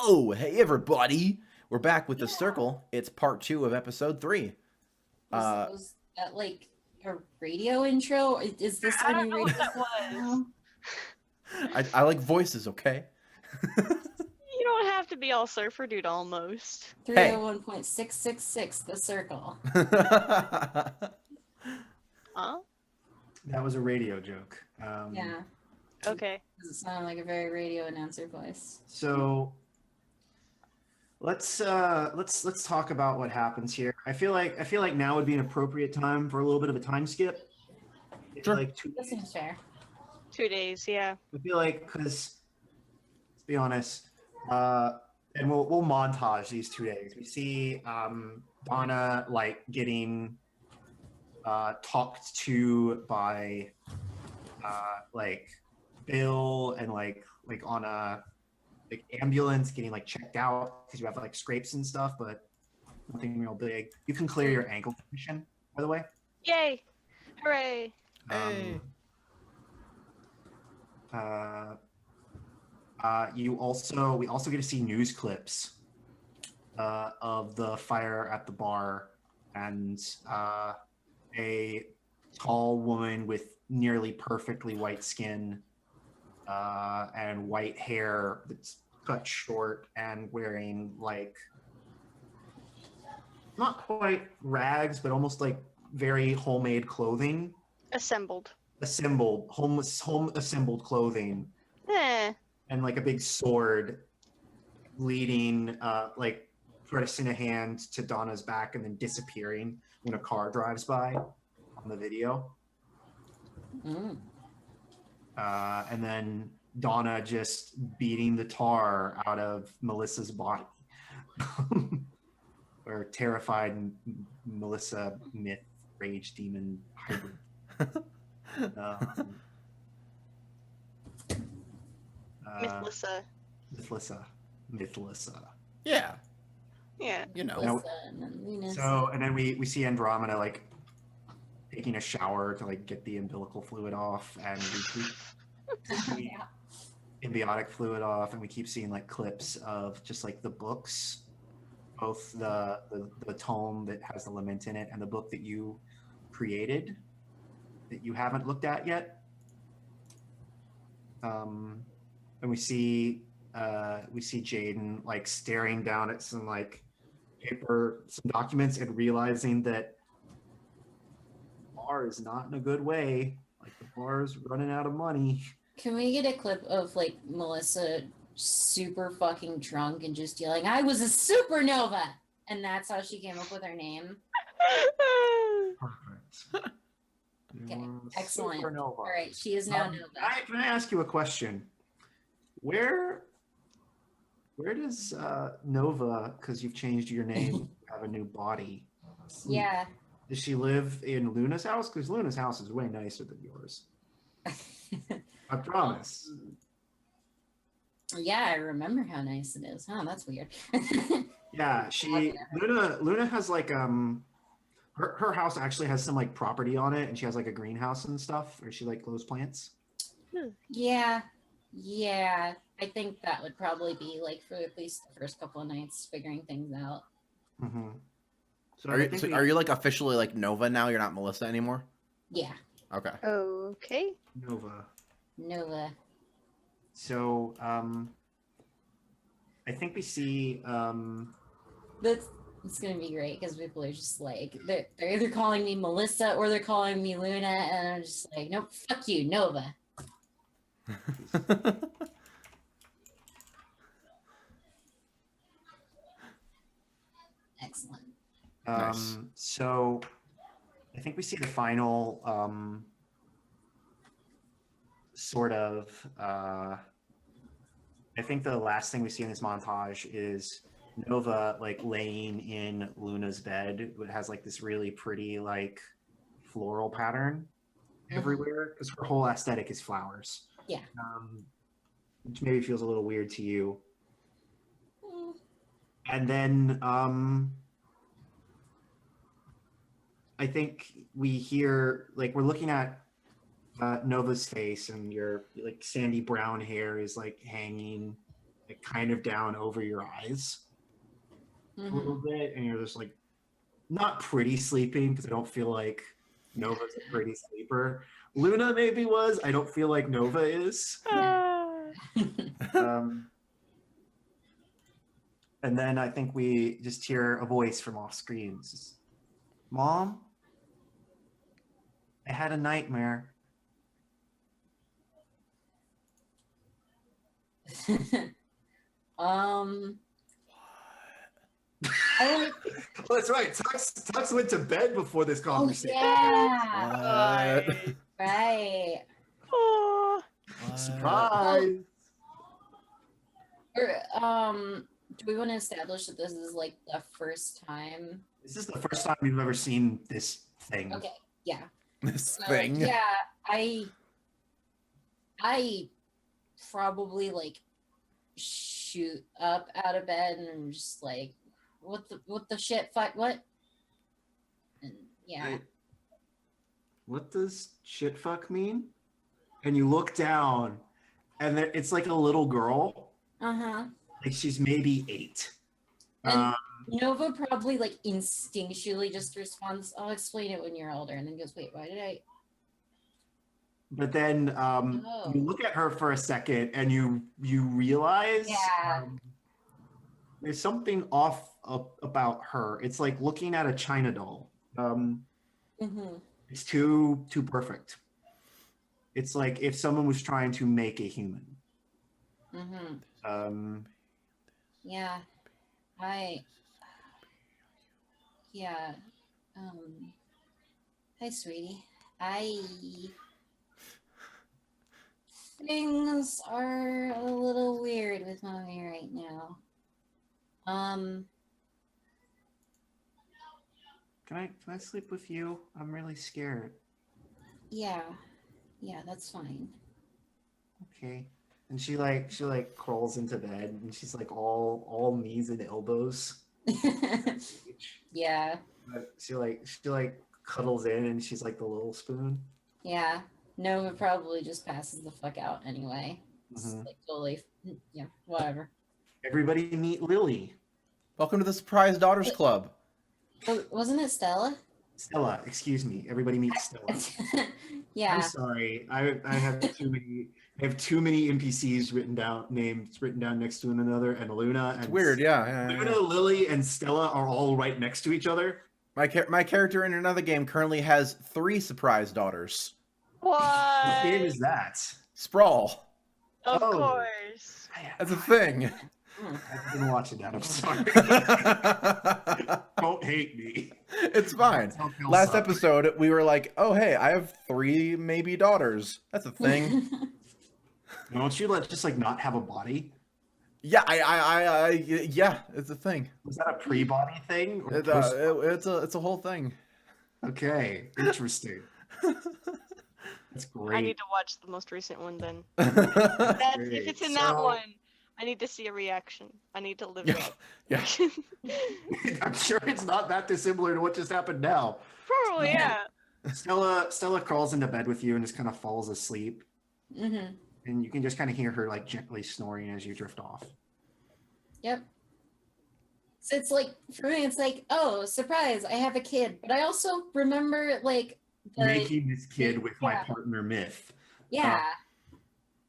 Oh, hey everybody! We're back with the circle. It's part 2 of episode 3. Was that like a radio intro? Is this I our don't new know radio what that was. show? I like voices, okay? You don't have to be all surfer dude almost. Hey. 301.666, the circle. Huh? That was a radio joke. Yeah. Okay. Does it sound like a very radio announcer voice? So let's talk about what happens here. I feel like now would be an appropriate time for a little bit of a time skip. Sure. Like 2 That days. seems fair. 2 days, yeah. I feel like because let's be honest, and we'll montage these 2 days. We see Donna like getting talked to by like Bill and like on a like ambulance getting like checked out because you have like scrapes and stuff, but nothing real big. You can clear your ankle condition, by the way. Yay! Hooray! Hey. We also get to see news clips of the fire at the bar and a tall woman with nearly perfectly white skin and white hair that's cut short and wearing like not quite rags but almost like very homemade clothing, Assembled. home assembled clothing, and like a big sword leading like pressing a hand to Donna's back and then disappearing when a car drives by on the video. Mm. And then Donna just beating the tar out of Melissa's body. Or terrified Melissa myth rage demon hybrid. Mythlissa. Yeah, Yeah. you know. Now- Lisa and then Venus. So, and then we see Andromeda like taking a shower to like get the umbilical fluid off, and we Yeah. ambiotic fluid off, and we keep seeing like clips of just like the books, both the tome that has the lament in it and the book that you created that you haven't looked at yet. And we see Jaden like staring down at some like paper, some documents, and realizing that the bar is not in a good way. Like the bar's running out of money. Can we get a clip of like Melissa super fucking drunk and just yelling, "I was a supernova," and that's how she came up with her name? Perfect. Okay, You're a excellent. supernova. All right, she is now Nova. Can I ask you a question? Where does Nova, because you've changed your name, have a new body? Yeah. Does she live in Luna's house? Because Luna's house is way nicer than yours. I promise. Yeah, I remember how nice it is. Huh, that's weird. Yeah, Luna has like her house actually has some like property on it, and she has like a greenhouse and stuff, or she like grows plants. Yeah. I think that would probably be like for at least the first couple of nights figuring things out. Mm-hmm. So Are you like officially like Nova now? You're not Melissa anymore? Yeah, Okay. Okay. Nova. So I think we see It's gonna be great because people are just like they're either calling me Melissa or they're calling me Luna, and I'm just like, nope, fuck you, Nova. Excellent. Nice. So I think we see the final sort of I think the last thing we see in this montage is Nova like laying in Luna's bed. It has like this really pretty like floral pattern everywhere because her whole aesthetic is flowers. Yeah. Which maybe feels a little weird to you. Mm. And then I think we hear like we're looking at Nova's face, and your like sandy brown hair is like hanging like kind of down over your eyes a little bit, and you're just like not pretty sleeping because I don't feel like Nova's a pretty sleeper. Luna maybe was. I don't feel like Nova is. Um, and then I think we just hear a voice from off screen. It says, Mom, I had a nightmare. I like. Oh, that's right. Tux went to bed before this Oh conversation. yeah, What? right. Oh, Surprise! Do we want to establish that this is like the first time? This is the first time we've ever seen this thing. Okay, yeah. This So, thing. yeah, I probably like shoot up out of bed and I'm just like, what the shit, fuck, what? And yeah, Wait, what does shit fuck mean? And you look down, and it's like a little girl. Like she's maybe 8. And Nova probably like instinctually just responds, "I'll explain it when you're older," and then goes, "Wait, why did I?" But then Oh. you look at her for a second, and you realize Yeah. there's something off about her. It's like looking at a China doll. It's too perfect. It's like if someone was trying to make a human. Yeah, yeah. Hi, sweetie. Things are a little weird with mommy right now. Can I sleep with you? I'm really scared. Yeah, that's fine. Okay. And she crawls into bed, and she's like all knees and elbows. Yeah, But she cuddles in, and she's like the little spoon. yeah. Nova probably just passes the fuck out anyway. It's like totally, yeah, whatever. Everybody meet Lily. Welcome to the Surprise Daughters Club. Wasn't it Stella? Stella, excuse me. Everybody meet Stella. Yeah. I'm sorry. I have too many. I have too many NPCs names written down next to one another, and Luna and It's weird, yeah. Luna, Lily, and Stella are all right next to each other. My character in another game currently has 3 surprise daughters. what? What game is that? Sprawl. Of Oh. course. That's a thing. I've been watching that. I'm sorry. Don't hate me. It's fine. Don't feel Last sorry. episode, we were like, oh, hey, I have 3 maybe daughters. That's a thing. Don't you just like not have a body? Yeah, yeah, it's a thing. Was that a pre-body thing? Or It's a whole thing. Okay, interesting. That's great. I need to watch the most recent one then. Yeah. If Great. it's in that So- one, I need to see a reaction. I need to live it. Yeah. I'm sure it's not that dissimilar to what just happened now. Probably, yeah. Stella crawls into bed with you and just kind of falls asleep, Mm-hmm. and you can just kind of hear her like gently snoring as you drift off. Yep. So it's like, for me, it's like, oh, surprise, I have a kid. But I also remember, like, Making this kid with my yeah. partner Myth. Yeah.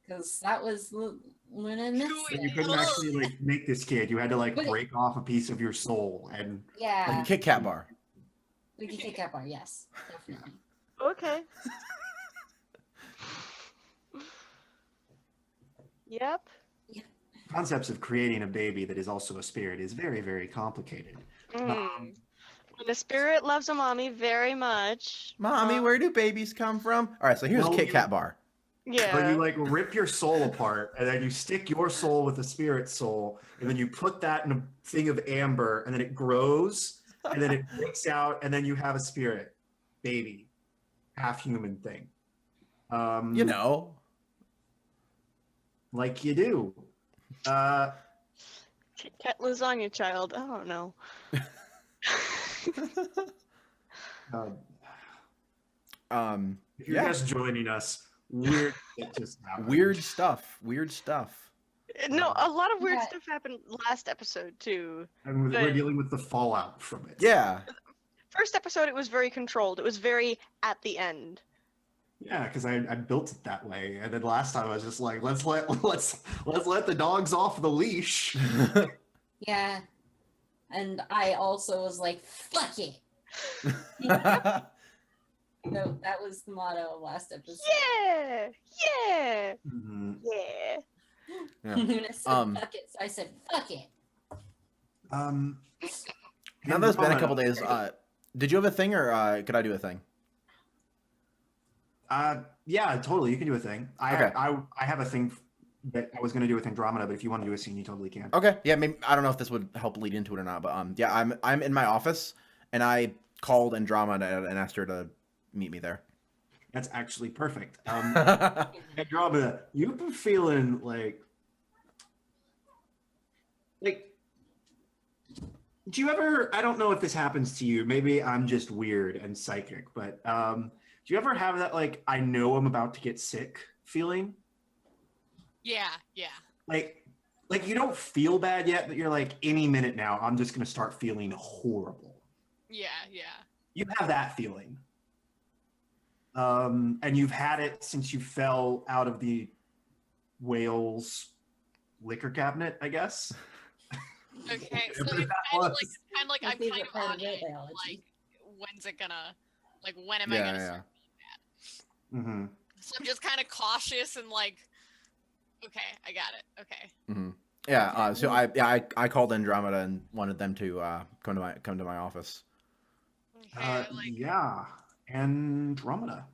Because that was Luna and Myth. But you couldn't actually like make this kid. You had to like But- break off a piece of your soul and Yeah. Like a Kit Kat bar. We can take that bar, yes. Definitely. Okay. Yep. concepts of creating a baby that is also a spirit is very, very complicated. Mm. The spirit loves a mommy very much. Mommy, where do babies come from? All right, so here's Well, Kit Kat bar. Yeah. But you like rip your soul apart, and then you stick your soul with the spirit soul, and then you put that in a thing of amber, and then it grows, and then it breaks out, and then you have a spirit baby, half human thing. You know. Like you do. Kit Kat lasagna child. I don't know. If you're Yeah. just joining us, weird shit just happened. Weird stuff. Weird stuff. No, a lot of weird Yeah. stuff happened last episode too. And we're But- dealing with the fallout from it. Yeah. First episode, it was very controlled. It was very at the end. Yeah, because I built it that way, and then last time I was just like, let's let the dogs off the leash. Yeah. And I also was like, fuck it. No, that was the motto of last episode. Yeah, yeah, Mhm. yeah. Yeah. Luna said fuck it, so I said fuck it. Now that it's been a Andromeda. couple days, did you have a thing or could I do a thing? Yeah, totally. You can do a thing. Okay. I have a thing that I was going to do with Andromeda, but if you want to do a scene, you totally can. Okay. Yeah, maybe I don't know if this would help lead into it or not, but yeah, I'm in my office and I called Andromeda and asked her to meet me there. That's actually perfect. Andromeda, you've been feeling like, do you ever? I don't know if this happens to you. Maybe I'm just weird and psychic, but do you ever have that like I know I'm about to get sick feeling? Yeah, yeah. Like you don't feel bad yet, but you're like any minute now I'm just gonna start feeling horrible. Yeah, yeah. You have that feeling. And you've had it since you fell out of the whale's liquor cabinet, I guess. Okay, so Whatever it's that kind of was. like My I'm favorite kind of part on of it. biology. Like, when's it gonna? Like, when am I Yeah, gonna? yeah. Start being bad? Mm-hmm. So I'm just kind of cautious and like, okay, I got it. Okay. Hmm. Yeah. So I called Andromeda and wanted them to come to my office. Okay, like, Yeah, Andromeda.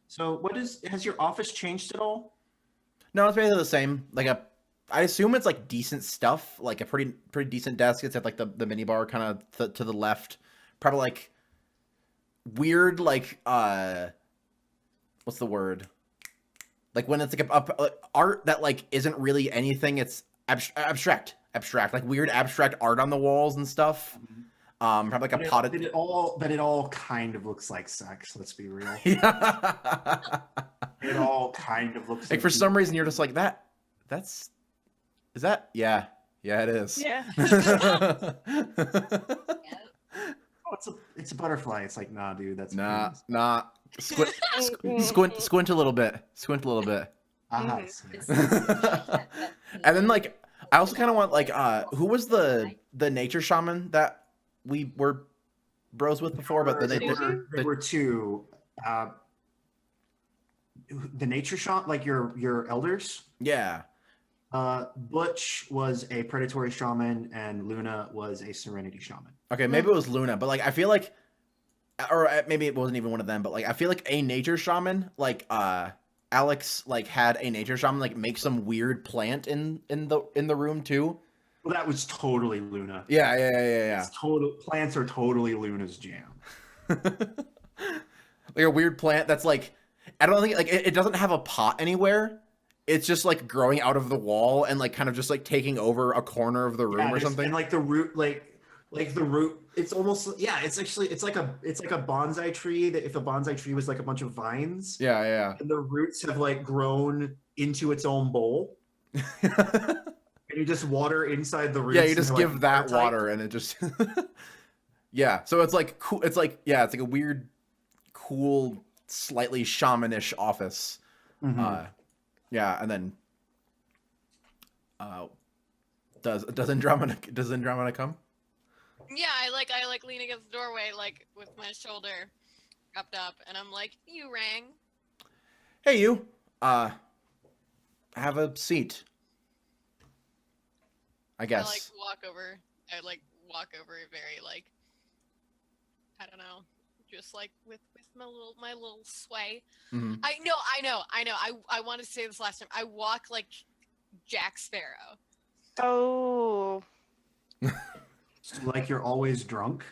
So has your office changed at all? No, it's basically the same. I assume it's like decent stuff, like a pretty decent desk. It's at like the mini bar kind of to the left. Probably like weird like what's the word? Like when it's like a art that like isn't really anything. It's abstract, like weird abstract art on the walls and stuff. Probably like a potted. But it all kind of looks like sex. Let's be real. Yeah. It all kind of looks Like for some reason you're just like that. Is that? Yeah, it is. Yeah. Oh, it's a butterfly. It's like, nah, dude, that's Nah. Squint a little bit. Ah, I It's- see. And then like I also kind of want like who was the nature shaman that we were bros with before, but then there were two. The nature shaman, like your elders. yeah. Butch was a predatory shaman, and Luna was a serenity shaman. Okay, maybe it was Luna, but like I feel like, or maybe it wasn't even one of them, but like I feel like a nature shaman, like Alex, like had a nature shaman like make some weird plant in the room too. Well, that was totally Luna. Yeah. It's plants are totally Luna's jam. Like a weird plant that's like I don't think like it doesn't have a pot anywhere. It's just like growing out of the wall and like kind of just like taking over a corner of the room or something. And like the root, like the root, it's almost it's like a bonsai tree. That if a bonsai tree was like a bunch of vines, Yeah. and the roots have like grown into its own bowl, and you just water inside the roots. Yeah, you just and, give like, that tight. water and it just yeah. So it's like cool. It's like it's like a weird, cool, slightly shamanish office. Mhm. Yeah, and then does Andromeda come? yeah, I like lean against the doorway, like with my shoulder propped up, and I'm like, you rang. Hey, you. Have a seat. I guess. I like walk over. I like walk over very like, I don't know, just like with my little sway. Mhm. I know. I wanted to say this last time. I walk like Jack Sparrow. Oh. So, like you're always drunk.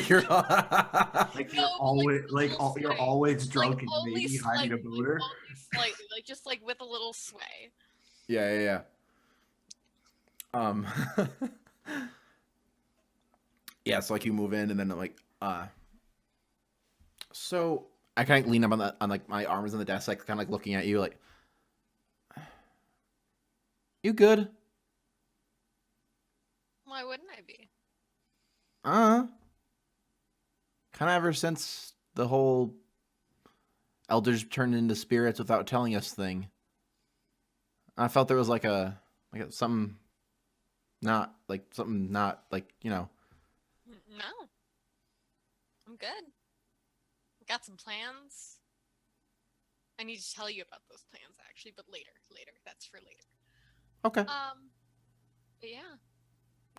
You're Like No, you're but, always like, you're slight. always drunk Like, and only maybe hiding a slightly, boner. only slightly, like just like with a little sway. yeah. Yeah, so like you move in and then like so I kind of lean up on like my arms on the desk, like kind of like looking at you, like You good? Why wouldn't I be? Kind of ever since the whole elders turned into spirits without telling us thing. I felt there was something not No. I'm good. Got some plans. I need to tell you about those plans actually, but later. That's for later. Okay. But yeah.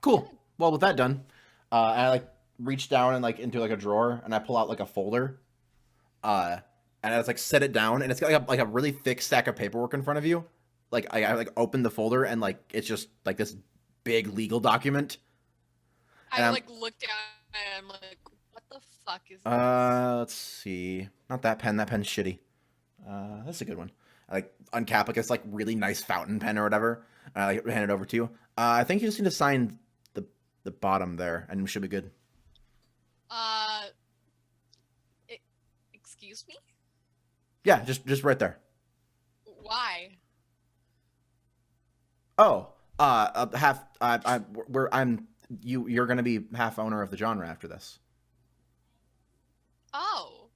Cool. Good. Well, with that done, I like reach down and like into like a drawer and I pull out like a folder. And I just like set it down and it's got like a really thick stack of paperwork in front of you. Like I like open the folder and like it's just like this big legal document. And I I'm- like look down and I'm like, what the fuck is this? Let's see. Not that pen. That pen's shitty. That's a good one. I like uncap like this like really nice fountain pen or whatever. And I like hand it over to you. I think you just need to sign the bottom there, and we should be good. Excuse me? Yeah, just right there. Why? Oh, half. You're gonna be half owner of the genre after this. Oh.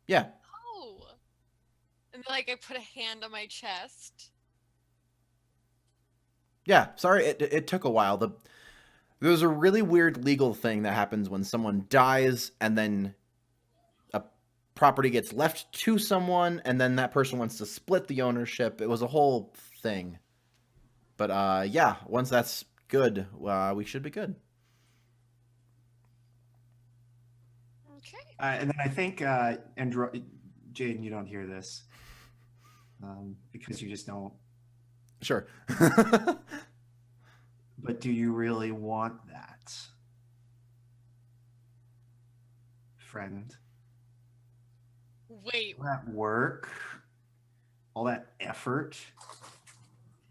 Yeah. Oh. And like I put a hand on my chest. Yeah. Sorry, it took a while. There's a really weird legal thing that happens when someone dies, and then a property gets left to someone, and then that person wants to split the ownership. It was a whole thing. But yeah, once that's good, we should be good. Okay. And then I think, Jaden, you don't hear this because you just don't. Sure. But do you really want that, friend? Wait. All that work, all that effort,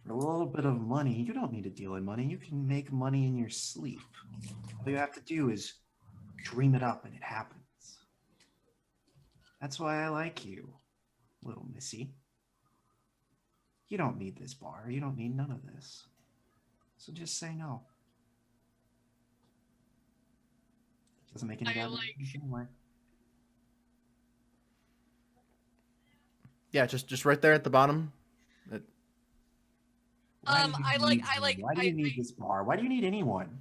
for a little bit of money. You don't need to deal in money. You can make money in your sleep. All you have to do is dream it up and it happens. That's why I like you, little missy. You don't need this bar. You don't need none of this. So just say no. Doesn't make any I damn like- sense anyway. Yeah, just right there at the bottom. Why do you I need like- me? Why do you need this bar? Why do you need anyone?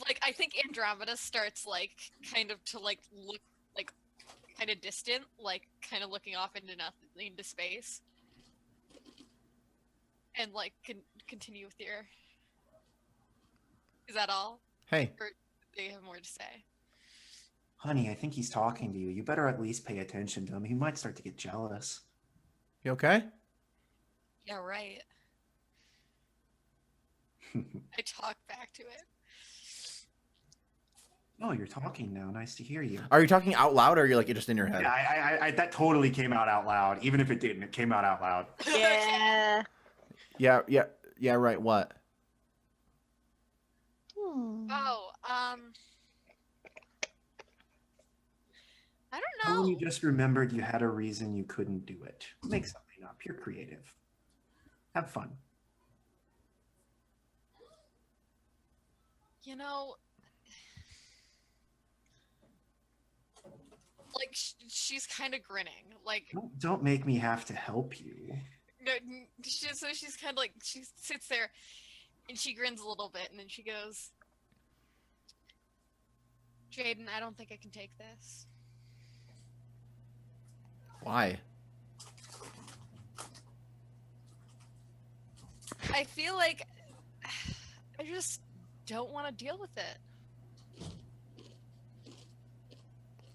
Like I think Andromeda starts like kind of to like look like kind of distant, like kind of looking off into nothing, into space. And like continue with your. Is that all? Hey, Or do they have more to say? Honey, I think he's talking to you. You better at least pay attention to him. He might start to get jealous. you okay? Yeah, right. I talk back to it. Oh, you're talking now. Nice to hear you. Are you talking out loud, or are you like just in your head? Yeah, I that totally came out loud. Even if it didn't, it came out loud. Yeah. Yeah. Right. What? Oh, I don't How when you know. just remembered you had a reason you couldn't do it? Make something up. You're creative. Have fun. You know, like she's kind of grinning. Like Don't make me have to help you. no, so she's kind of like she sits there, and she grins a little bit, and then she goes, "Jaden, I don't think I can take this." Why? I feel like I just don't want to deal with it.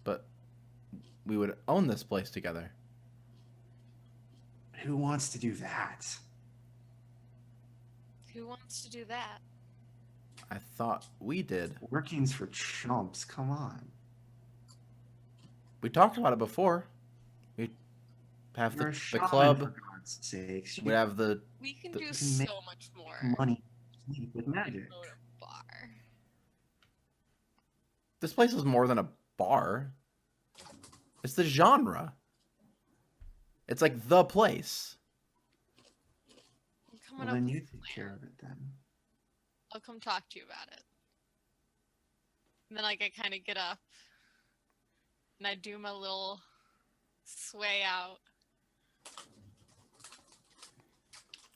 But we would own this place together. Who wants to do that? Who wants to do that? I thought we did. Working's for chumps. Come on. We talked about it before. We have You're a the shaman, club. for God's sakes. We have the. We can But do we so can make much more. money with than magic. go to a bar. This place is more than a bar. It's the genre. It's like the place. I'm coming Well, up then with you a take plan. care of it then. I'll come talk to you about it. And then like I kind of get up and I do my little sway out.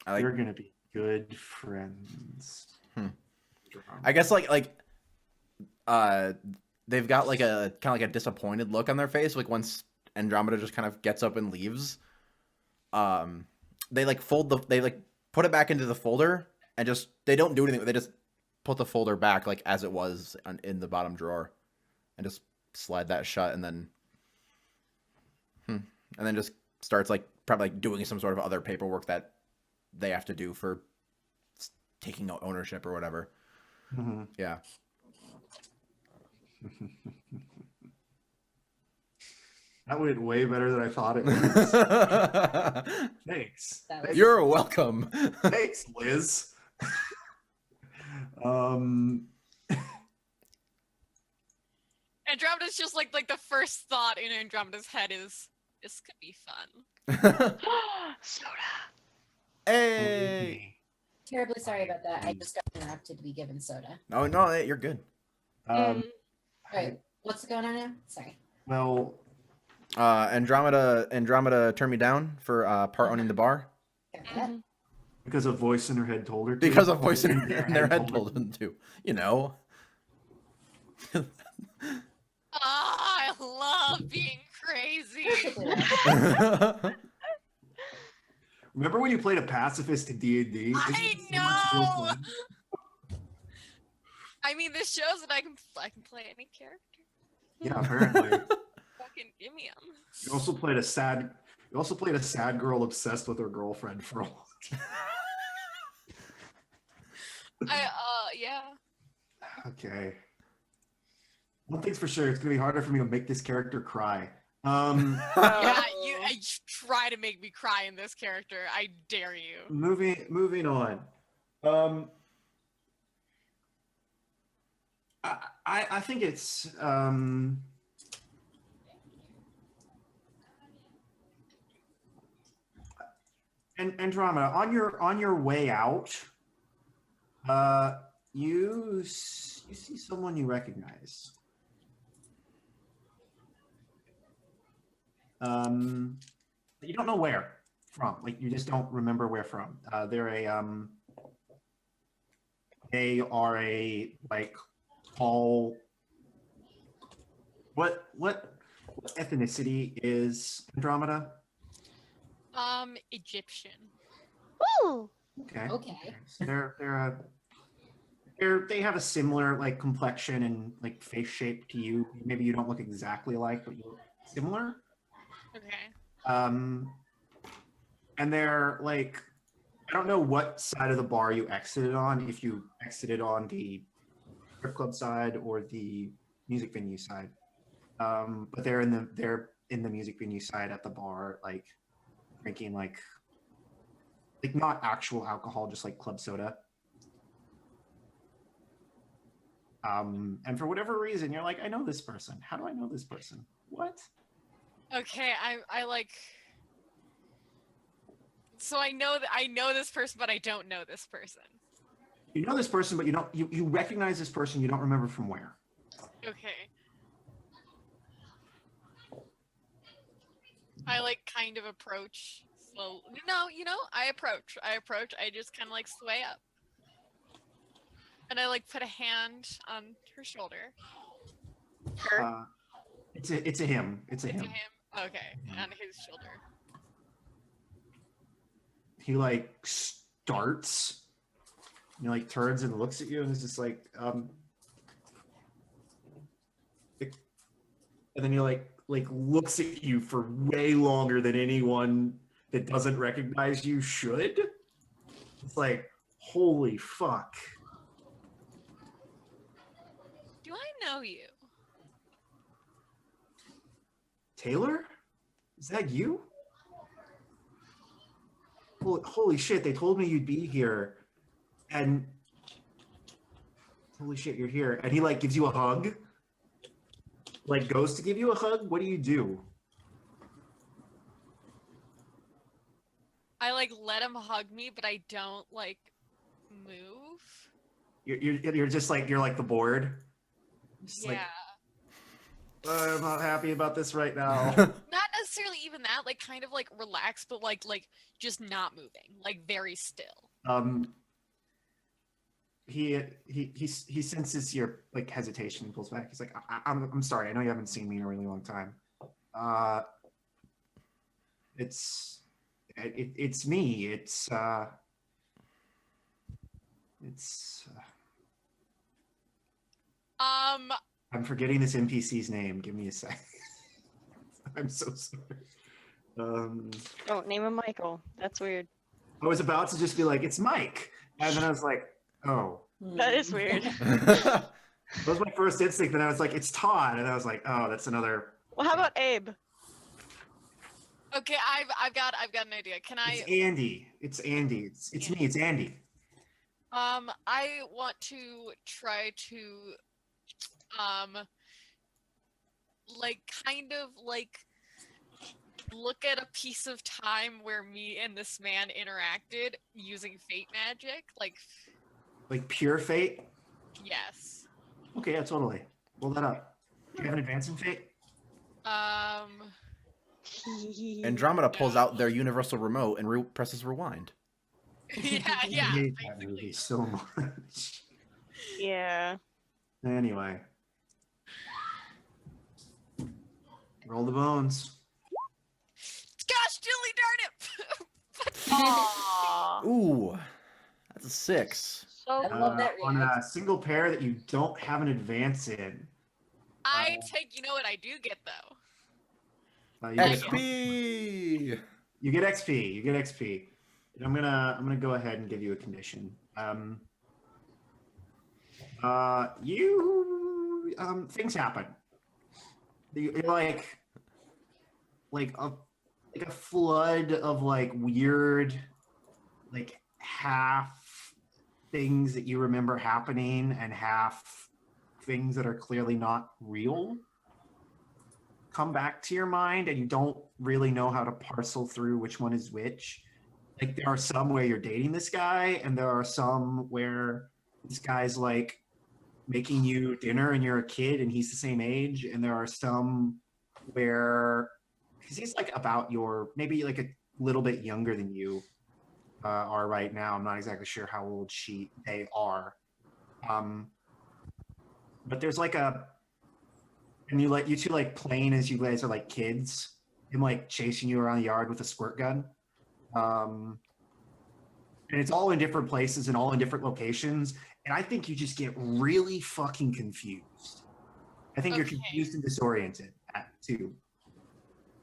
I like. You're gonna be good friends. I guess they've got like a kind of like a disappointed look on their face. Like once Andromeda just kind of gets up and leaves, they like put it back into the folder and just they don't do anything. They just put the folder back like as it was in the bottom drawer, and just slide that shut, and then just starts like probably like doing some sort of other paperwork that they have to do for taking out ownership or whatever. Mhm. Yeah. That went way better than I thought it was. Thanks. That was- You're welcome. Thanks, Liz. Andromeda's just like the first thought in Andromeda's head is this could be fun. Soda. Hey. Terribly sorry about that. I just got interrupted to be given soda. No, hey, you're good. Um, Right. What's going on now? Sorry. well, Andromeda turned me down for part owning the bar Sorry for that. Mhm. because a voice in her head told her to. because a voice in Their their head her told them to. You know. Ah, I love being crazy. Perfectly. Remember when you played a pacifist in D&D? I know. I mean, this shows that I can play any character. Yeah, apparently. Fucking give me 'em. You also played a sad girl obsessed with her girlfriend for a long time. Yeah. Okay. One thing's for sure, it's gonna be harder for me to make this character cry. Yeah, you try to make me cry in this character. I dare you. Moving on. I think it's Andromeda, on your way out, you see someone you recognize. But you don't know where from. Like you just don't remember where from. They are a like tall. What ethnicity is Andromeda? Egyptian. Woo! Okay. Okay. So they have a similar like complexion and like face shape to you. Maybe you don't look exactly like, but you look similar. Okay. And they're like, I don't know what side of the bar you exited on. If you exited on the strip club side or the music venue side, but they're in the music venue side at the bar, like drinking like not actual alcohol, just like club soda. And for whatever reason, you're like, I know this person. How do I know this person? What? Okay, I like. So I know this person, but I don't know this person. You know this person, but you recognize this person. You don't remember from where. Okay. I like kind of approach slow. No, I approach. I just kind of like sway up, and I like put a hand on her shoulder. Her. It's a him. It's a To him. him. Okay, on his shoulder. He like starts. And he like turns and looks at you and is just like, and then he like looks at you for way longer than anyone that doesn't recognize you should. It's like, holy fuck. Do I know you? Taylor? Is that you? Holy shit, they told me you'd be here. And holy shit, you're here. And he like gives you a hug. Like goes to give you a hug. What do you do? I like let him hug me, but I don't like move. You're just like you're like the board. Just Yeah. like I'm not happy about this right now. Not necessarily even that, like kind of like relaxed, but like just not moving, like very still. He senses your like hesitation and pulls back. He's like, I'm sorry. I know you haven't seen me in a really long time. It's me. I'm forgetting this NPC's name. Give me a sec. I'm so sorry. Don't name him Michael. That's weird. I was about to just be like, it's Mike, and then I was like, oh. That is weird. That was my first instinct. Then I was like, it's Todd, and I was like, oh, that's another. Well, how about Abe? Okay, I've got an idea. Can I? It's Andy. It's Andy. It's me. It's Andy. I want to try to, like kind of like look at a piece of time where me and this man interacted using fate magic. Like pure fate. Yes. Okay, yeah, totally. Pull that up. Do you have an advance in fate? Andromeda pulls out their universal remote and presses rewind. Yeah, I hate that basically. movie so much. Yeah. Anyway. Roll the bones. Gosh, Dilly darn it! Aww. Ooh, that's a 6. So I love that On reaction. a single pair that you don't have an advance in. I take. You know what I do get though? You get, XP. you get XP. You get XP. And I'm gonna go ahead and give you a condition. Things happen. You're like a flood of like weird, like half things that you remember happening and half things that are clearly not real come back to your mind, and you don't really know how to parcel through which one is which. Like there are some where you're dating this guy, and there are some where this guy's like making you dinner and you're a kid and he's the same age, and there are some where because he's like about your maybe like a little bit younger than you are right now. I'm not exactly sure how old they are, but there's like and you two like playing as you guys are like kids, him like chasing you around the yard with a squirt gun. And it's all in different places and all in different locations. And I think you just get really fucking confused. I think you're Okay. confused and disoriented too.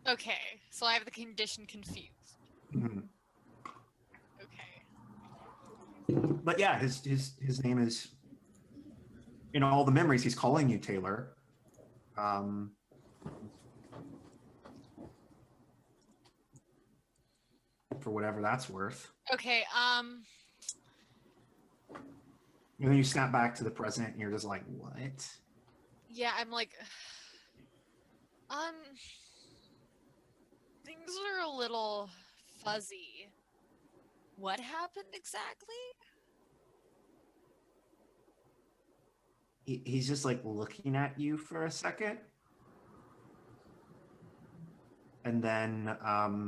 Okay, so I have the condition confused. Mhm. Okay. But yeah, his name is, in all the memories, he's calling you Taylor. For whatever that's worth. Okay. And then you snap back to the present and you're just like, what? Yeah, I'm like, things are a little fuzzy. What happened exactly? He's just like looking at you for a second. And then I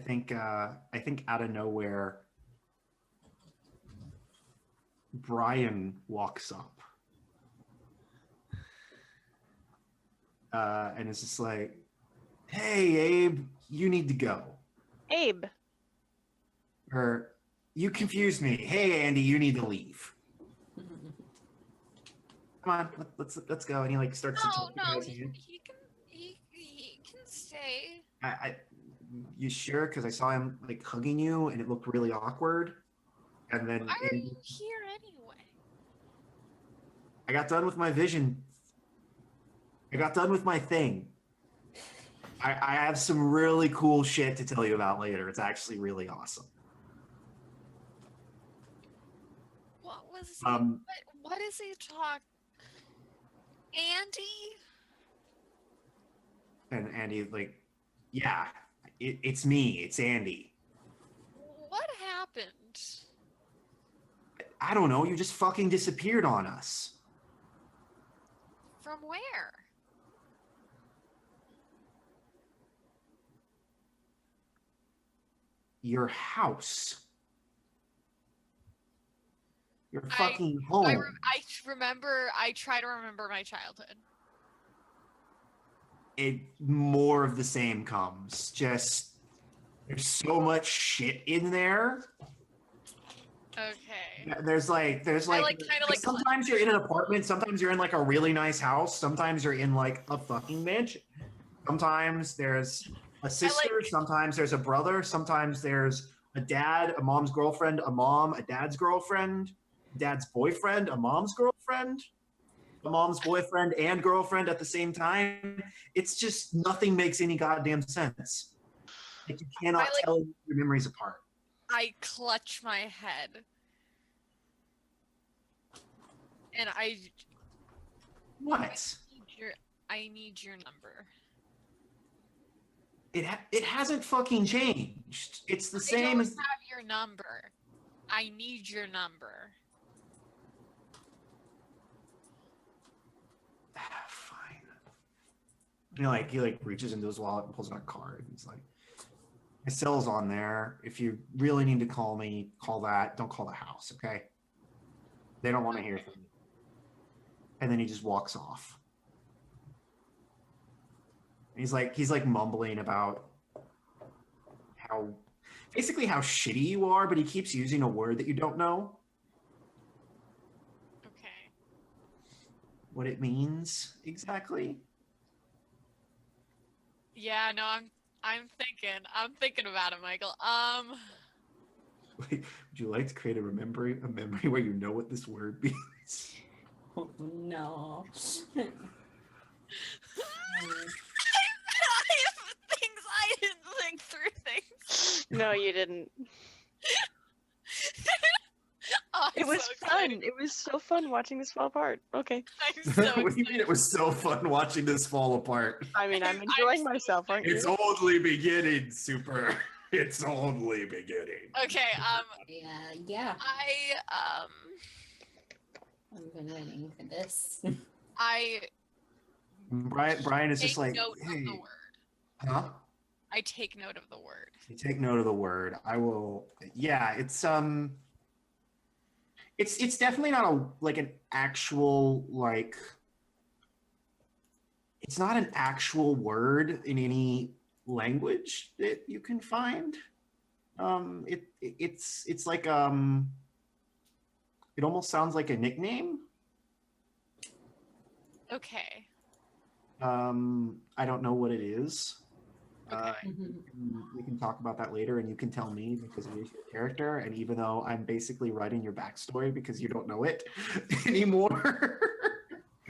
think out of nowhere Brian walks up. And it's just like, hey Abe, you need to go. Abe. Or you confused me. Hey Andy, you need to leave. Come on, let's go. And he like starts to No, take no, you guys' he hand. can stay. You sure? Because I saw him like hugging you, and it looked really awkward. And then Why are you here anyway? I got done with my vision. I got done with my thing. I have some really cool shit to tell you about later. It's actually really awesome. What was he? What is he talk? Andy? And Andy like, yeah, It's me. It's Andy. What happened? I don't know. You just fucking disappeared on us. From where? Your house. Your I- fucking home. I try to remember my childhood. More of the same comes. Just there's so much shit in there. Okay. There's like kinda like sometimes you're in an apartment, sometimes you're in like a really nice house, sometimes you're in like a fucking mansion. Sometimes there's a sister, sometimes there's a brother, sometimes there's a dad, a mom's girlfriend, a mom, a dad's girlfriend, dad's boyfriend, a mom's girlfriend, a mom's boyfriend and girlfriend at the same time. It's just nothing makes any goddamn sense. Like you cannot tell your memories apart. I clutch my head. And What? I need your number. It hasn't fucking changed. It's the I same don't as have your number. I need your number. fine. He reaches into his wallet and pulls out a card. He's like, my cell's on there. If you really need to call me, call that. Don't call the house, okay? They don't want to hear from you. And then he just walks off. He's like mumbling about how shitty you are, but he keeps using a word that you don't know Okay. what it means exactly. Yeah, no, I'm thinking about it, Michael. Would you like to create a memory where you know what this word means? Oh, no. I didn't think through things. No, you didn't. Oh, It I'm was so fun. excited. It was so fun watching this fall apart. Okay. I'm so What do you mean excited. it was so fun watching this fall apart? I mean, I'm I'm enjoying so myself, aren't you? It's only beginning, Super. It's only beginning. Okay, Yeah. I I've been waiting for this. Brian is just take like, note hey, of the word. huh? I take note of the word. You take note of the word. I will. Yeah, it's definitely not an actual like. It's not an actual word in any language that you can find. It's like it almost sounds like a nickname. Okay. I don't know what it is. Okay. We can talk about that later, and you can tell me because you're your character. And even though I'm basically writing your backstory because you don't know it anymore.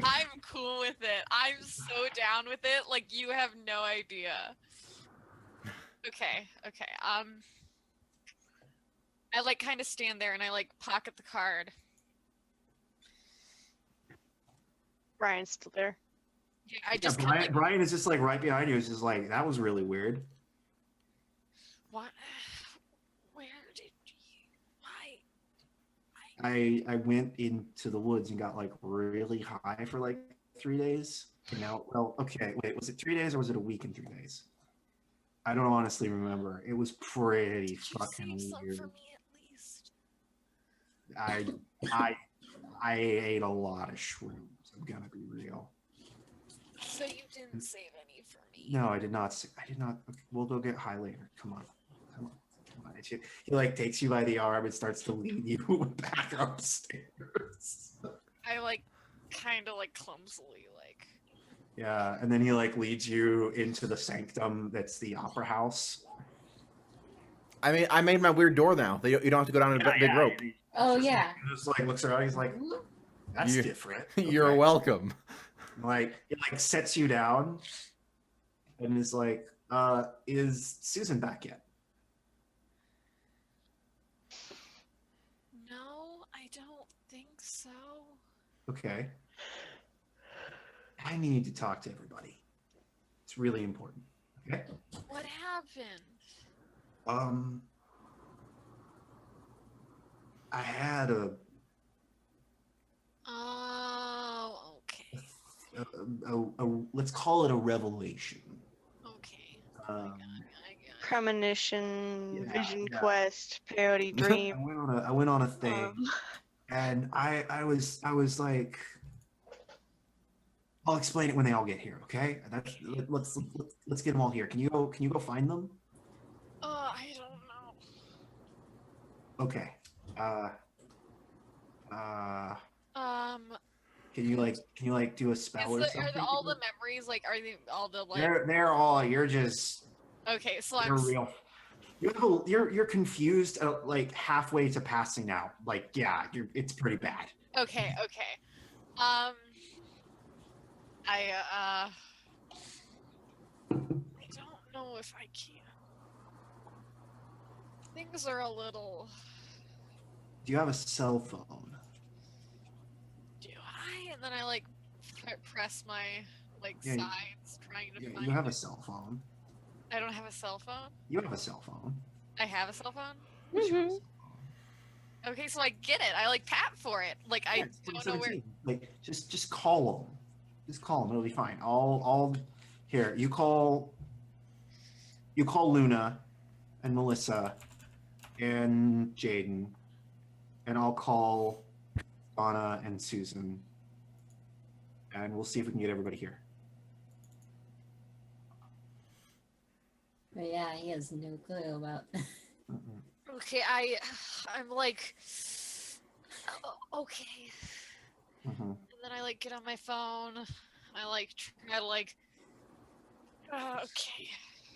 I'm cool with it. I'm so down with it. Like you have no idea. Okay. I like kind of stand there and I like pocket the card. Brian's still there. Yeah, I just kinda, Brian, like, Brian is just like right behind you. Is just like that was really weird. what? Where did you? Why? I went into the woods and got like really high for like 3 days. And now, well, okay, wait, was it 3 days or was it a week and 3 days? I don't honestly remember. It was pretty Did you fucking save some weird. for me at least? I ate a lot of shrooms. I'm gonna be real. So you didn't save any for me? No, I did not. I did not. Okay, we'll go get high later. Come on. He like takes you by the arm and starts to lead you back upstairs. I like kind of like clumsily like. Yeah, and then he like leads you into the sanctum that's the opera house. I mean, I made my weird door now. You don't have to go down a big rope. Oh, Just, yeah. Just like looks around. He's like, that's You- different. You're Okay. welcome. Like it like sets you down, and is like, is Susan back yet? No, I don't think so. Okay. I need to talk to everybody. It's really important. Okay. What happened? I had a Oh, okay. let's call it a revelation. Okay. Um, I got it. Premonition, Yeah, vision yeah. quest, peyote dream. I went on a thing, and I was like, I'll explain it when they all get here, okay? Let's get them all here. Can you go find them? I don't know. Okay. Can you do a spell or Are something? all the memories like? Are they all the like? They're all. You're just. Okay, so They're real. You're confused, like halfway to passing out. Like, yeah, it's pretty bad. Okay. I don't know if I can. Things are a little. Do you have a cell phone? Do I? And then I like press my Yeah, sides, trying to find. You have a cell phone. I don't have a cell phone. You have a cell phone. I have a cell phone. Mhm. Okay, so I get it. I like tap for it. Like I It's don't know where. 2017. Like, just call them. Just call them. It'll be fine. I'll here. You call Luna and Melissa and Jaden, and I'll call Donna and Susan, and we'll see if we can get everybody here. But yeah, he has no clue about that. Okay, I'm like, okay. Mm-hmm. And then I like get on my phone. I like try to like. Okay.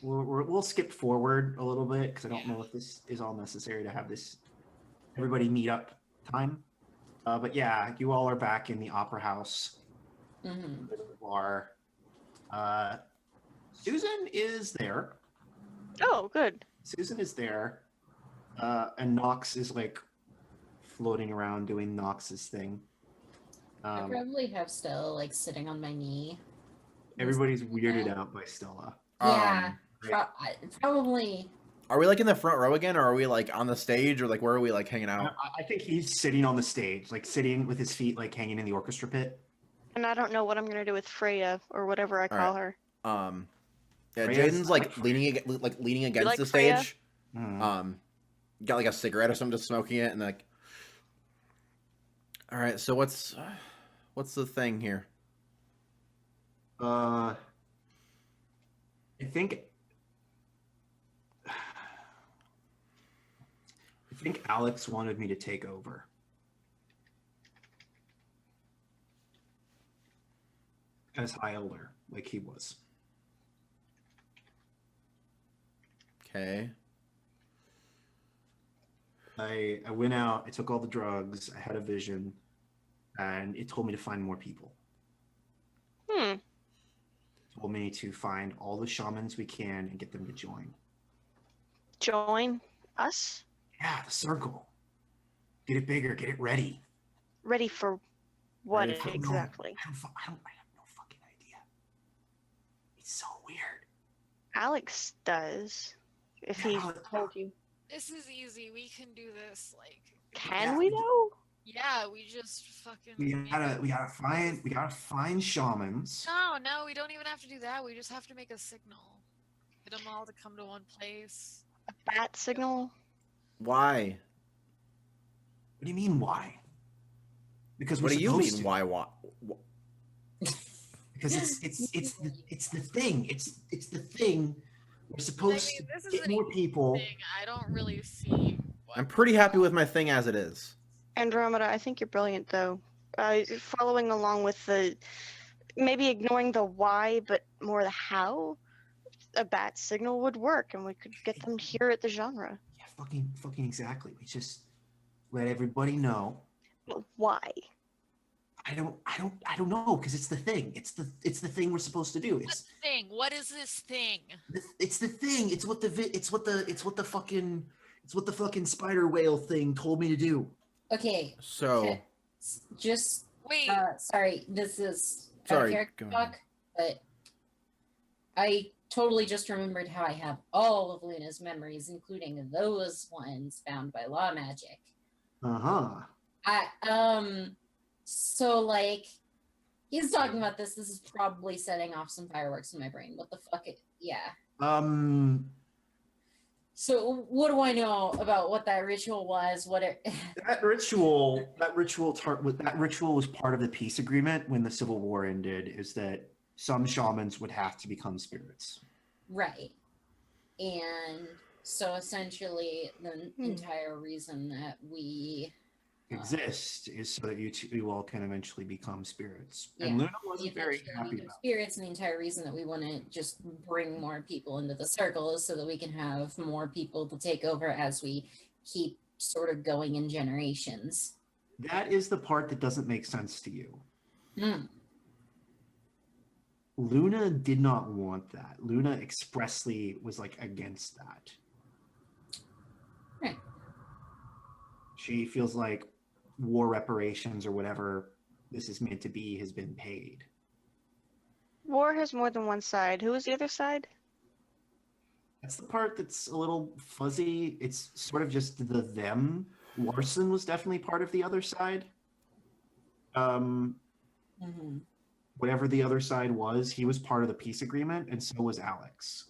We'll skip forward a little bit because I don't know if this is all necessary to have this everybody meet up time. But yeah, you all are back in the opera house. Mm-hmm. Bar. Susan is there. Oh, good. Susan is there. And Nox is like floating around doing Nox's thing. I probably have Stella like sitting on my knee. Everybody's weirded out by Stella. Yeah, Right. probably. Are we like in the front row again, or are we like on the stage, or like where are we like hanging out? I think he's sitting on the stage, like sitting with his feet like hanging in the orchestra pit. And I don't know what I'm gonna do with Freya or whatever I call her. Yeah, Freya's Jaden's like leaning against like the Freya? stage. Got like a cigarette or something, just smoking it, and like. All right, so what's the thing here? I think Alex wanted me to take over. As High Elder, like he was. Okay. I went out, I took all the drugs, I had a vision, and it told me to find more people. It told me to find all the shamans we can and get them to join. Join us? Yeah, the circle. Get it bigger, get it ready. Ready for what Ready for- exactly? I have no fucking idea. It's so weird. Alex does. If he Yeah, told you. This is easy. We can do this. Like, Can Yeah. we though? yeah, we just fucking. We gotta find shamans. No, we don't even have to do that. We just have to make a signal. Get them all to come to one place. A bat signal? Why? What do you mean why? Because What we're do you supposed mean? to. Why? What? Because it's the thing. It's the thing. We're supposed I mean, this to is get an more easy people. thing. I don't really see. I'm pretty happy with my thing as it is. Andromeda, I think you're brilliant though. Following along with the maybe ignoring the why, but more the how. A bat signal would work, and we could get them here at the genre. Yeah, fucking exactly. We just let everybody know. But why? I don't know because it's the thing. It's the thing we're supposed to do. What thing? What is this thing? It's the thing. It's what the fucking spider whale thing told me to do. Okay. So, okay. Just Wait. sorry. This is Sorry, character go ahead. talk, but I totally just remembered how I have all of Luna's memories, including those ones found by law magic. Uh-huh. So like he's talking about this. This is probably setting off some fireworks in my brain. What the fuck? Yeah. So what do I know about what that ritual was? What it? That ritual was part of the peace agreement when the Civil War ended, is that some shamans would have to become spirits. Right. And so essentially the entire reason that we exist is so that you all can eventually become spirits. Yeah, And Luna wasn't very happy become about it. spirits, and the entire reason that we want to just bring more people into the circle is so that we can have more people to take over as we keep sort of going in generations. That is the part that doesn't make sense to you. Hmm. Luna did not want that. Luna expressly was like against that. Right. She feels like war reparations or whatever this is meant to be has been paid. War has more than one side. Who is the other side? That's the part that's a little fuzzy. It's sort of just the them. Larson was definitely part of the other side. Mm-hmm. Whatever the other side was, he was part of the peace agreement, and so was Alex.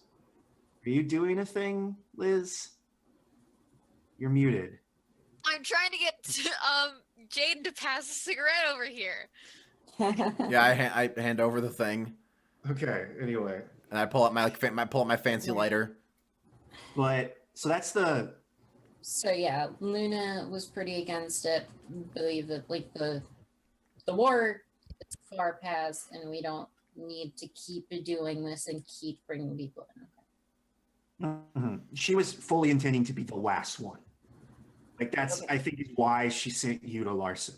Are you doing a thing, Liz? You're muted. I'm trying to get Jade to pass a cigarette over here. Yeah, I hand over the thing, Okay. Anyway, and I pull out my fancy lighter. but so that's the So yeah, Luna was pretty against it. Believe that like the war is far past, and we don't need to keep doing this and keep bringing people in. Mhm. She was fully intending to be the last one. Like that's, Okay. I think, is why she sent you to Larson,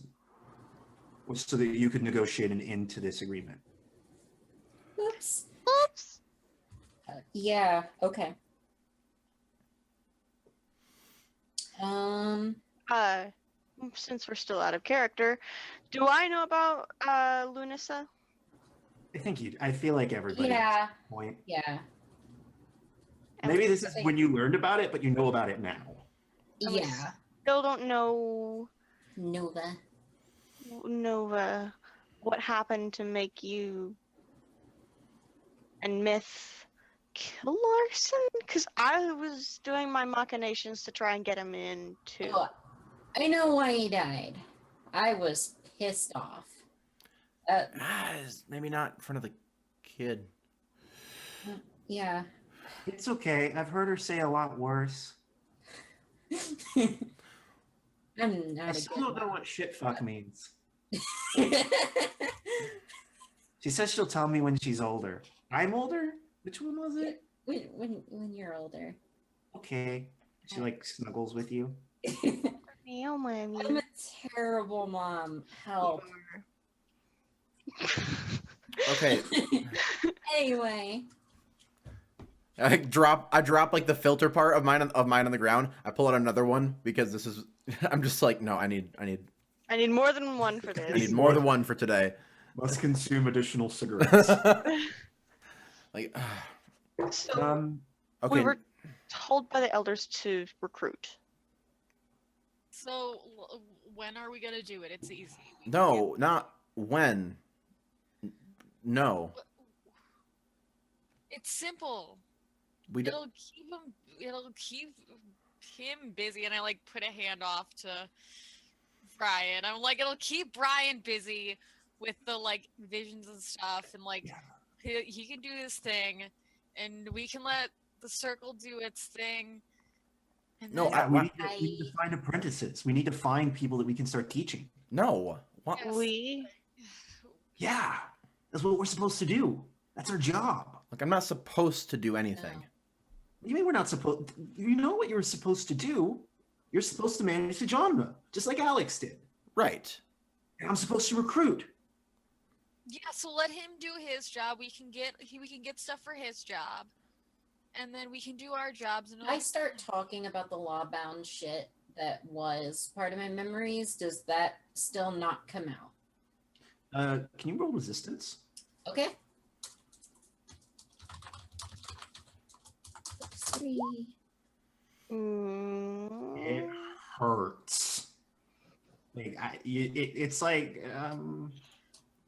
was so that you could negotiate an end to this agreement. Oops. Oops. Yeah. Okay. Since we're still out of character, do I know about Lunissa? I feel like everybody at Yeah. this point. Yeah. Maybe this is when you learned about it, but you know about it now. And we Yeah. Still don't know, Nova. what happened to make you and Myth kill Larson? Because I was doing my machinations to try and get him in too. Oh, I know why he died. I was pissed off. Maybe not in front of the kid. Yeah. It's okay. I've heard her say a lot worse. I'm not I still don't know what shit fuck means. She says she'll tell me when she's older. I'm older? Which one was it? when you're older. Okay. She like snuggles with you. Meow, mommy. I'm a terrible mom. Help. Okay, Anyway. I drop like the filter part of mine on the ground. I pull out another one because this is. I'm just like, no, I need I need more than one for I need this. more than one for today. Must consume additional cigarettes. Like, So okay. we were told by the elders to recruit. So when are we gonna do it? It's easy. No, not when. No, It's simple. we don't. It'll keep him busy, and I like put a hand off to Brian. I'm like, it'll keep Brian busy with the like visions and stuff, and like he can do his thing, and we can let the circle do its thing. And No, then We need to find apprentices. We need to find people that we can start teaching. No. What? Yes. We Yeah, that's what we're supposed to do. That's our job. Like, I'm not supposed to do anything. No. What do you mean we're not supposed? You know what you're supposed to do? You're supposed to manage the genre, just like Alex did. Right. And I'm supposed to recruit. yeah, so let him do his job. We can get stuff for his job, and then we can do our jobs. And I start talking about the law-bound shit that was part of my memories. Does that still not come out? Can you roll resistance? Okay. Sorry. It Mm, hurts. Like it's like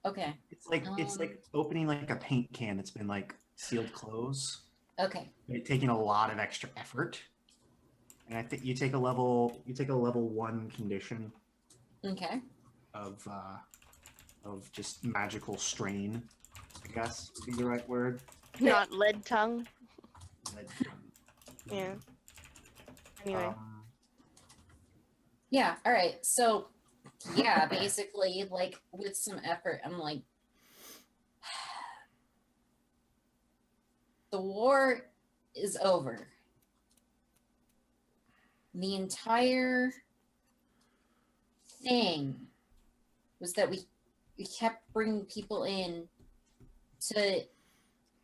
Okay. it's like opening like a paint can that's been like sealed closed. Okay. It's taking a lot of extra effort. And I think you take a level 1 condition Okay. of just magical strain, I guess would be the right word. not lead tongue. Like, Yeah. Anyway. Yeah. All right. So, yeah, basically, like with some effort, I'm like, the war is over. The entire thing was that we kept bringing people in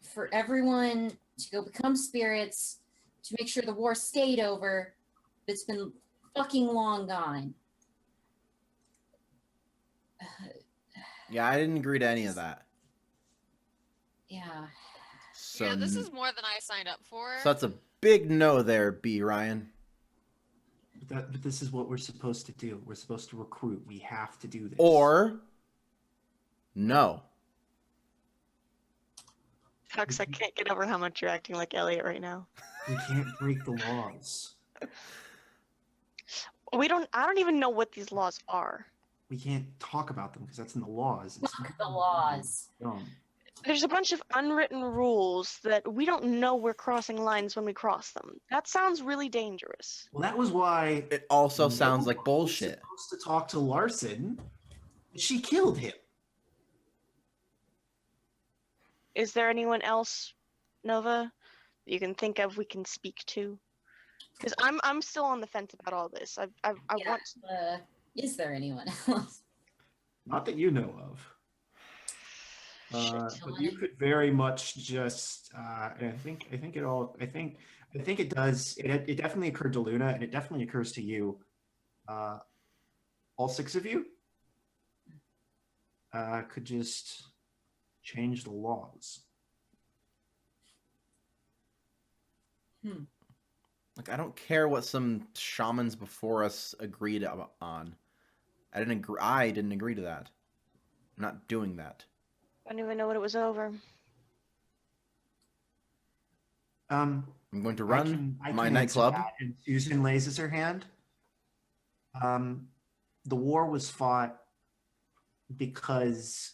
for everyone to go become spirits to make sure the war stayed over. But it's been fucking long gone. Yeah, I didn't agree to any of that. Yeah. So, Yeah, this is more than I signed up for. so that's a big no there, B. Ryan. but this is what we're supposed to do. We're supposed to recruit. We have to do this. Or no. Hux, I can't get over how much you're acting like Elliot right now. we can't break the laws. I don't even know what these laws are. We can't talk about them because that's in the laws. Fuck the laws. Dumb. There's a bunch of unwritten rules that we don't know we're crossing lines when we cross them. That sounds really dangerous. Well, that was why It also sounds Nova like bullshit. was supposed to talk to Larson. She killed him. Is there anyone else, Nova, that you can think of we can speak to? Because I'm still on the fence about all this. I Yeah, want. is there anyone else? Not that you know of. Shit, But you could very much just. And I think it does. It definitely occurred to Luna, and it definitely occurs to you. All 6 of you could just change the laws. Like, I don't care what some shamans before us agreed on. I didn't agree to that. I'm not doing that. I don't even know what it was over. I'm going to I run can my answer nightclub. that. And Susan raises her hand. The war was fought because,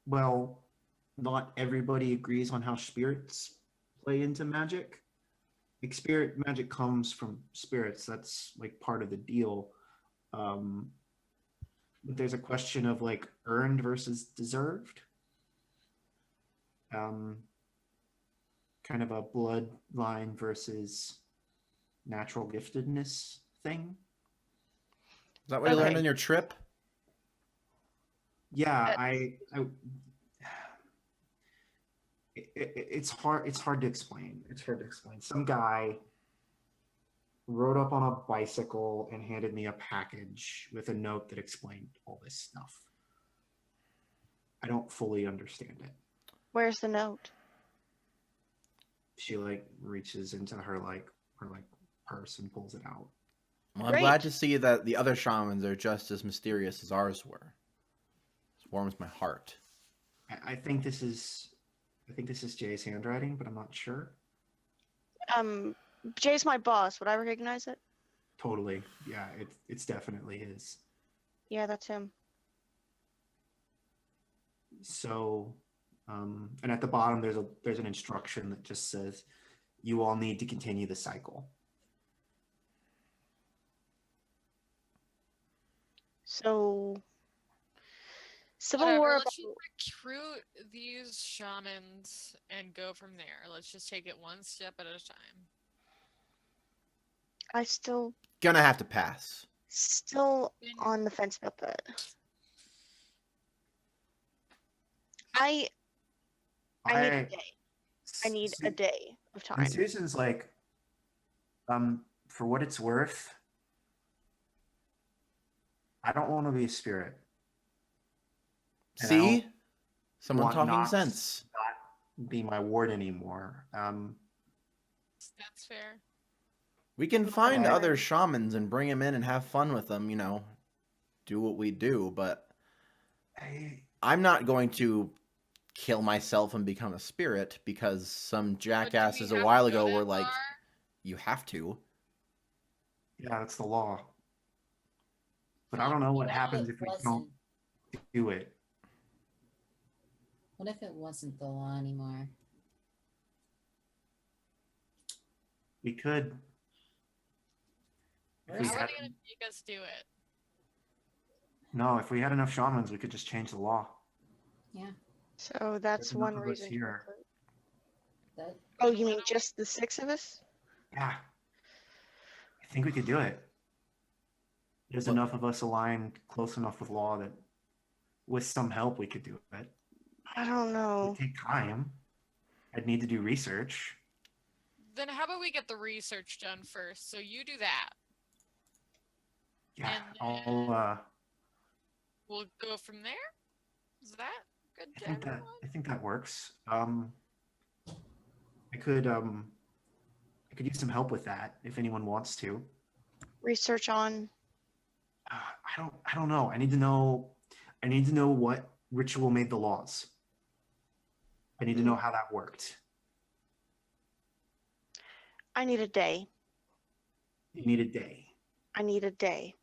well, not everybody agrees on how spirits play into magic. Like, spirit magic comes from spirits. That's like part of the deal. But there's a question of like earned versus deserved. Kind of a bloodline versus natural giftedness thing. Is that what you learned Okay. on your trip? Yeah, it's hard. It's hard to explain. Some guy rode up on a bicycle and handed me a package with a note that explained all this stuff. I don't fully understand it. Where's the note? She like reaches into her purse and pulls it out. Well, I'm Great. glad to see that the other shamans are just as mysterious as ours were. It warms my heart. I think this is Jay's handwriting, but I'm not sure. Jay's my boss. Would I recognize it? Totally. Yeah, it's definitely his. Yeah, that's him. So, and at the bottom there's an instruction that just says, "You all need to continue the cycle." So, Civil Whatever, War. let's just recruit these shamans and go from there. Let's just take it one step at a time. I still Gonna have to pass. on the fence about that. I need a day. I need a day of time. And Susan's like, for what it's worth, I don't want to be a spirit. And I See? don't Someone want talking Nox sense. be my ward anymore. That's fair. We can find Okay. other shamans and bring them in and have fun with them, you know, do what we do, but I'm not going to kill myself and become a spirit because some But do jackasses we a have while to go ago that were like, far? you have to. Yeah, that's the law. But I don't know what What happens it if we don't wasn't? do it. What if it wasn't the law anymore? We could. If we How are had, they gonna make us do it? no, if we had enough shamans, we could just change the law. Yeah, So that's There's enough one of us reason. to here. recruit. that Oh, you mean just the 6 of us? Yeah. I think we could do it. There's What- enough of us aligned close enough with law that with some help we could do it. I don't know. It'd take time. I'd need to do research. Then how about we get the research done first? So you do that. Yeah, And I'll We'll go from there. Is that good I to think that everyone? I think that works. I could use some help with that if anyone wants to. Research on. I don't know. I need to know what ritual made the laws. I need to know how that worked. I need a day. You need a day. I need a day.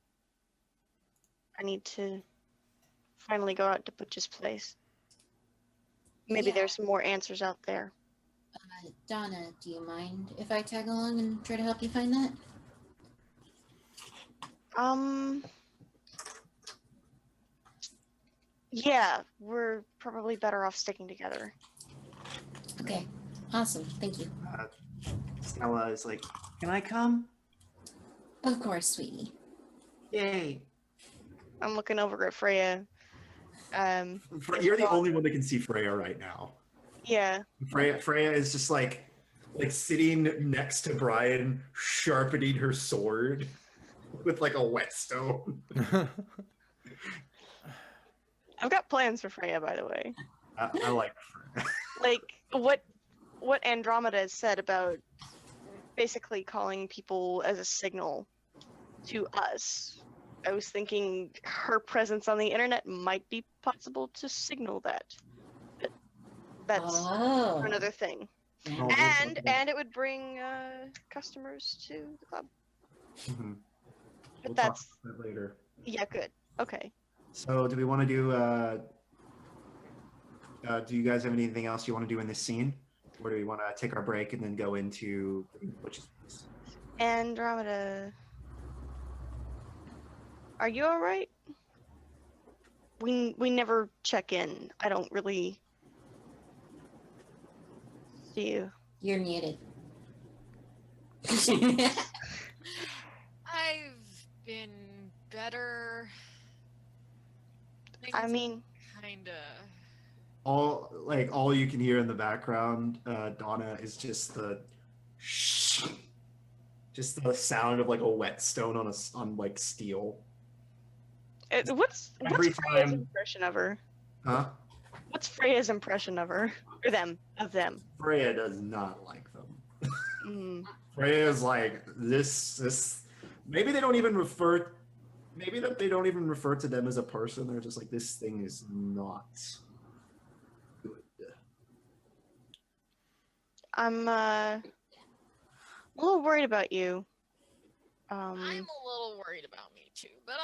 I need to finally go out to Butch's place. Maybe Yeah. there's more answers out there. Donna, do you mind if I tag along and try to help you find that? Yeah, we're probably better off sticking together. Okay, awesome. Thank you. Stella is like, "Can I come?" Of course, sweetie. Yay! I'm looking over at Freya. You're the only one that can see Freya right now. Yeah. Freya is just like sitting next to Brian, sharpening her sword with like a whetstone. I've got plans for Freya, by the way. I like Freya. Like what Andromeda has said about basically calling people as a signal to us. I was thinking her presence on the internet might be possible to signal that. But that's Oh. another thing. Oh, And it would bring customers to the club. Mhm. But We'll that's talk about that later. yeah, good. Okay. So, do we want to do you guys have anything else you want to do in this scene? Or do we want to take our break and then go into which is Andromeda, are you all right? We never check in. I don't really see you. You're muted. I've been better. I mean, kinda. all you can hear in the background, Donna, is just the sound of like a whetstone on like steel. what's Every Freya's time- impression of her? Huh? What's Freya's impression of her or them? Of them? Freya does not like them. Mm. Freya is like this. Maybe they don't even refer. Maybe that they don't even refer to them as a person. They're just like, this thing is not good. I'm a little worried about you. I'm a little worried about me too, but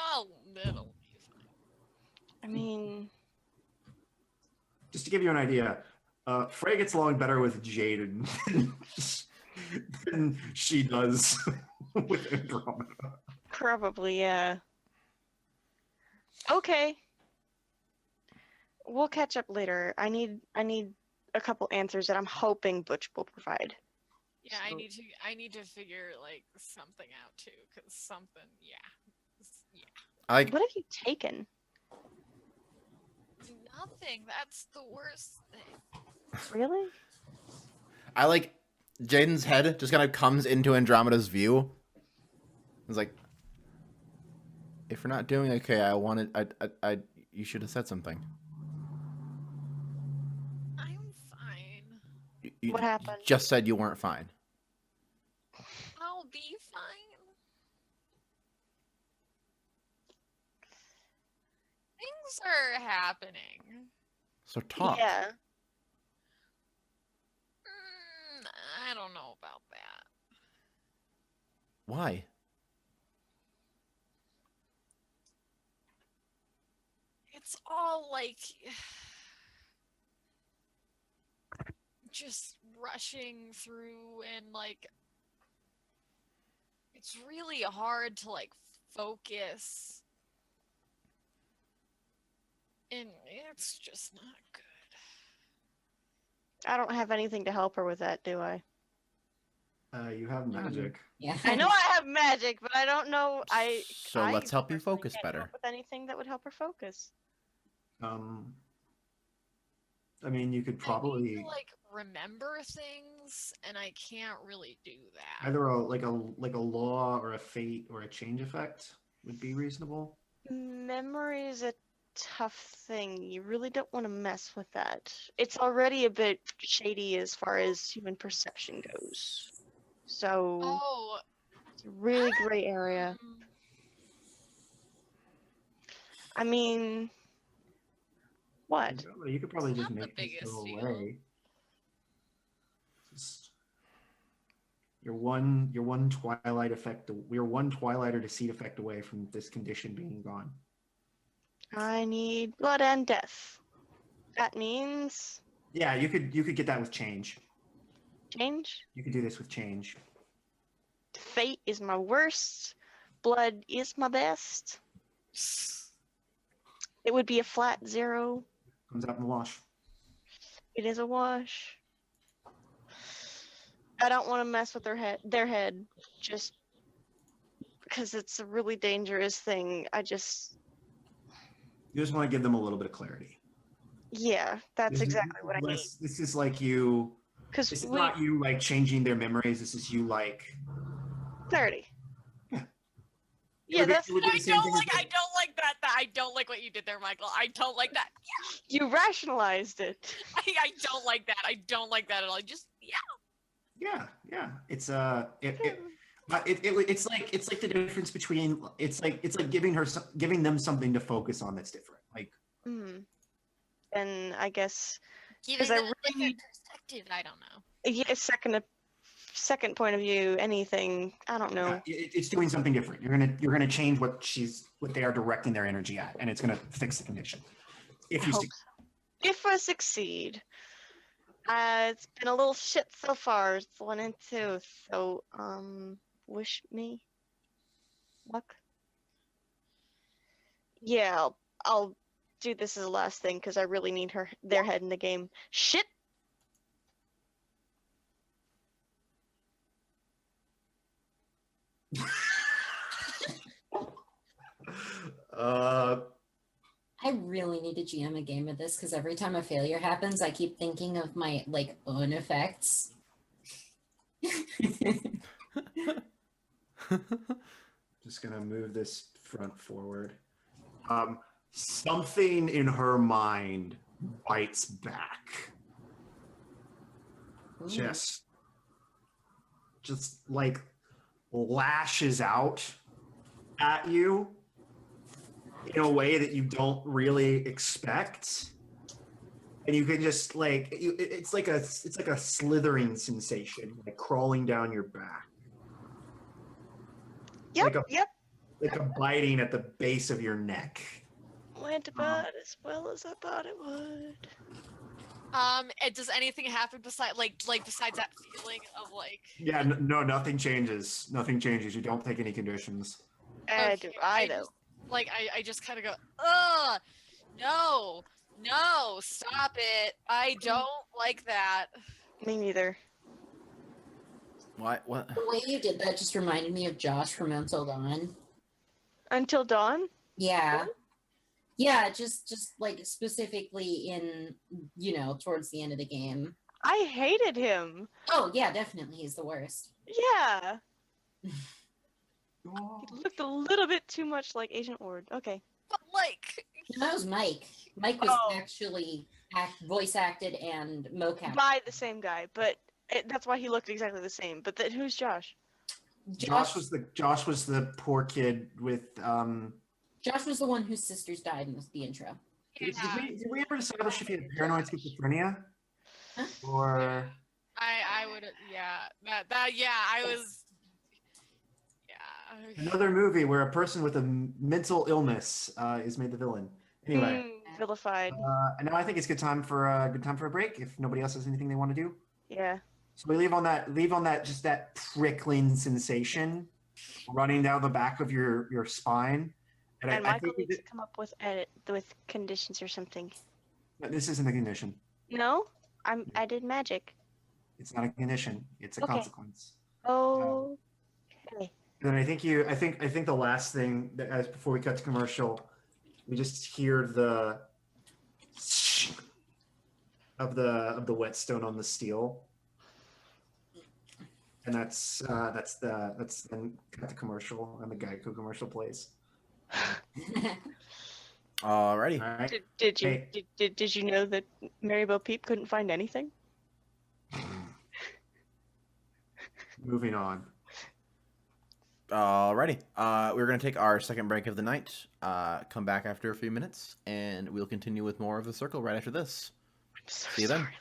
it'll be fine. I mean, Just to give you an idea, Freya gets along better with Jade than she does with Andromeda. probably, yeah. Okay. We'll catch up later. I need a couple answers that I'm hoping Butch will provide. Yeah, So- I need to figure like something out too, cause something, yeah. Like, What have you taken? Nothing. That's the worst thing. Really? I like Jaden's head just kind of comes into Andromeda's view. It's like, if we're not doing okay, I you should have said something. I'm fine. You What happened? just said you weren't fine. I'll be fine. Things are happening. So talk. Yeah. I don't know about that. Why? It's all like just rushing through and like it's really hard to like focus. And it's just not good. I don't have anything to help her with that, do I? You have magic. Yeah. I know I have magic, but I don't know. So let's help you personally focus can't come better. up with anything that would help her focus. I mean, you could I need probably to, like remember things, and I can't really do that. either a law or a fate or a change effect would be reasonable. Memory is a tough thing. You really don't want to mess with that. It's already a bit shady as far as human perception goes. So Oh, it's a really gray area. I mean, what? You could probably just Not the make this biggest go deal. away. Just you're one twilight effect. We're one twilight or deceit effect away from this condition being gone. I need blood and death. That means Yeah, you could get that with change. change. You could do this with change. Fate is my worst. Blood is my best. It would be a flat 0. Comes out in the wash. It is a wash. I don't want to mess with their head, just because it's a really dangerous thing. You just want to give them a little bit of clarity. Yeah, that's This is exactly what I need. This is like you. Because This is not you like changing their memories. This is you like. clarity. Yeah. Yeah, that's I don't like that. I don't like what you did there, Michael. I don't like that. you rationalized it. I don't like that. I don't like that at all. Just Yeah. It's it's like the difference between it's like giving them something to focus on that's different. Like And I guess giving I them really like a need- perspective. I don't know. yeah, second point of view, anything. I don't know. it's doing something different. You're gonna change what they are directing their energy at, and it's gonna fix the condition. If you I hope so. If I succeed. It's been a little shit so far. It's 1 and 2. So, wish me luck. Yeah, I'll do this as the last thing because I really need their head in the game. Shit. I really need to GM a game of this because every time a failure happens, I keep thinking of my like own effects. Just gonna move this front forward. Something in her mind bites back. Ooh. Just like lashes out at you in a way that you don't really expect, and you can just like it's like a slithering sensation, like crawling down your back, Yep, Like like a biting at the base of your neck. went about as well as I thought it would. And does anything happen besides besides that feeling of like? Yeah, no, nothing changes. Nothing changes. You don't take any conditions. Do I though? I just kind of go, ugh, no, stop it. I don't like that. Me neither. What? The way you did that just reminded me of Josh from Until Dawn. Until dawn? Yeah. Yeah, just like specifically in, towards the end of the game. I hated him. Oh, yeah, definitely. He's the worst. Yeah. He looked a little bit too much like Agent Ward. Okay. But like, That was Mike. Mike was Oh. actually voice acted and mocap. By the same guy, but that's why he looked exactly the same. But who's Josh? Josh was the poor kid with Josh was the one whose sisters died in the intro. Did Yeah. we ever establish if he had paranoid schizophrenia? Huh? Or I would, I was, yeah. another movie where a person with a mental illness is made the villain. Anyway, Vilified. and now I think it's good time for a break. If nobody else has anything they want to do, Yeah. so we leave on that just that prickling sensation running down the back of your spine. And I Michael think needs to come up with conditions or something. this isn't a condition. No, I did magic. It's not a condition. It's a Okay. consequence. Oh. Okay. And then I think the last thing that as before we cut to commercial, we just hear the of the whetstone on the steel, and that's then cut to commercial and the Geico commercial plays. Alrighty. All right. Did you know that Mary Bo Peep couldn't find anything? Moving on. Alrighty. We're gonna take our second break of the night. Come back after a few minutes, and we'll continue with more of the circle right after this. I'm so See you then. sorry.